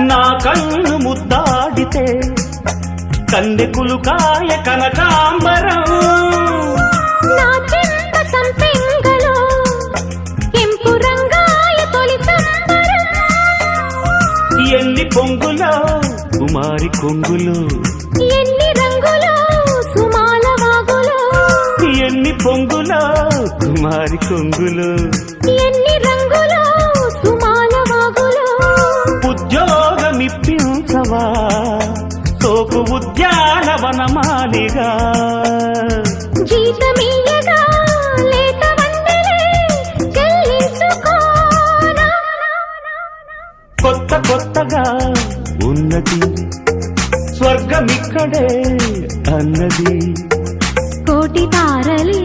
నా కన్ను ముద్దాడితే కన్నెకులు కాయ కనకాంబరం నా చెంత సంపెంగలో కెంపు రంగాయ తొలి సంబరం ఎన్ని పొంగులో కుమారి కొంగులు ఎన్ని రంగులో సుమాల వాగులో ఎన్ని పొంగులో కుమారి కొంగులు ఎన్ని రంగులో సుమాల వాగులో ఉద్యోగమిప్పించవా సోకు ఉద్యానవనమాలిగా జీతమీయగా లేత వందలే చెల్లించుకోనా కొత్త కొత్తగా ఉన్నది స్వర్గమిక్కడే అన్నది కోటి తారలే